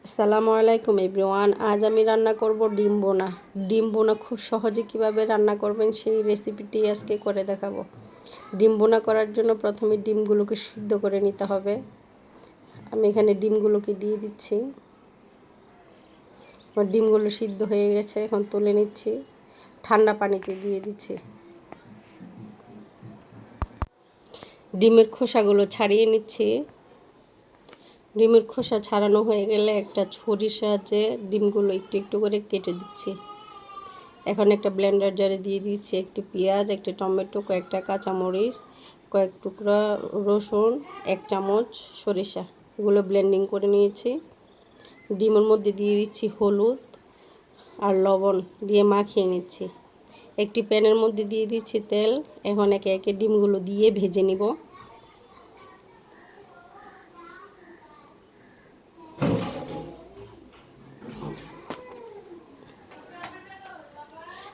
আসসালামু আলাইকুম এভরিওয়ান। আজ আমি রান্না করব ডিম বোনা। ডিম বোনা খুব সহজে কিভাবে রান্না করবেন সেই রেসিপিটি আজকে করে দেখাবো। ডিম বোনা করার জন্য প্রথমে ডিমগুলোকে সিদ্ধ করে নিতে হবে। আমি এখানে ডিমগুলোকে দিয়ে দিচ্ছি। আমার ডিমগুলো সিদ্ধ হয়ে গেছে, এখন তুলে নিচ্ছি, ঠান্ডা পানিতে দিয়ে দিচ্ছি। ডিমের খোসাগুলো ছাড়িয়ে নিচ্ছি। ডিমের খোসা ছাড়ানো হয়ে গেলে একটা ছুরির সাহায্যে ডিমগুলো একটু একটু করে কেটে দিচ্ছি। এখন একটা ব্লেন্ডার জারে দিয়ে দিচ্ছি একটি পেঁয়াজ, একটি টমেটো, কয়েকটা কাঁচামরিচ, কয়েক টুকরা রসুন, 1 চামচ সরিষা, এগুলো ব্লেন্ডিং করে নিয়েছি। ডিমের মধ্যে দিয়ে দিচ্ছি হলুদ আর লবণ দিয়ে মাখিয়ে নিচ্ছি। একটি প্যানের মধ্যে দিয়ে দিচ্ছি তেল। এখন একে একে ডিমগুলো দিয়ে ভেজে নিব।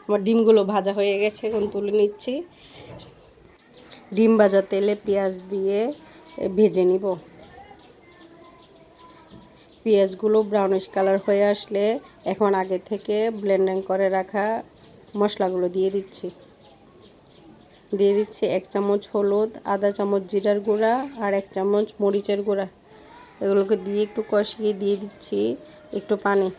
আমার ডিমগুলো ভাজা হয়ে গেছে, এখন তুলে নিচ্ছি। ডিম ভাজা তেলে পেঁয়াজ দিয়ে ভেজে নিব। পেঁয়াজগুলো ব্রাউনিশ কালার হয়ে আসলে এখন আগে থেকে ব্লেন্ডিং করে রাখা মশলাগুলো দিয়ে দিচ্ছি। 1 চামচ হলুদ, আধা চামচ জিরার গুঁড়া আর 1 চামচ মরিচের গুঁড়া, এগুলোকে দিয়ে একটু কষিয়ে দিয়ে দিচ্ছি একটু পানি।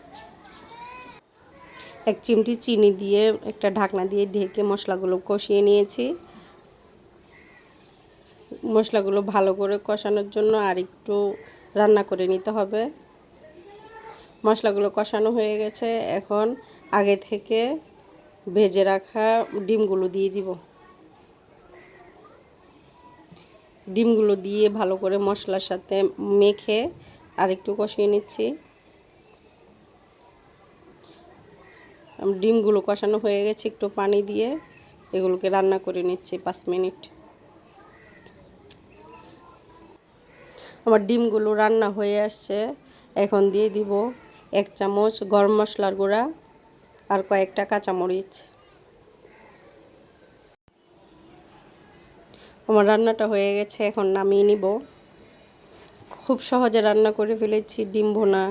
1 চিমটি চিনি দিয়ে একটা ঢাকনা দিয়ে ঢেকে মশলাগুলো কষিয়ে নিয়েছি। মশলাগুলো ভালো করে কষানোর জন্য আর একটু রান্না করে নিতে হবে। মশলাগুলো কষানো হয়ে গেছে, এখন আগে থেকে ভেজে রাখা ডিমগুলো দিয়ে দিব। ডিমগুলো দিয়ে ভালো করে মশলার সাথে মেখে আর একটু কষিয়ে নিচ্ছি। ডিমগুলো কষানো হয়ে গেছে, একটু পানি দিয়ে এগুলোকে রান্না করে নিচ্ছি 5 মিনিট। আমার ডিমগুলো রান্না হয়ে আসছে, এখন দিয়ে দিব 1 চামচ গরম মশলার গুঁড়া আর কয়েকটা কাঁচামরিচ। আমার রান্নাটা হয়ে গেছে, এখন নামিয়ে নিব। খুব সহজে রান্না করে ফেলেছি ডিম ভুনা।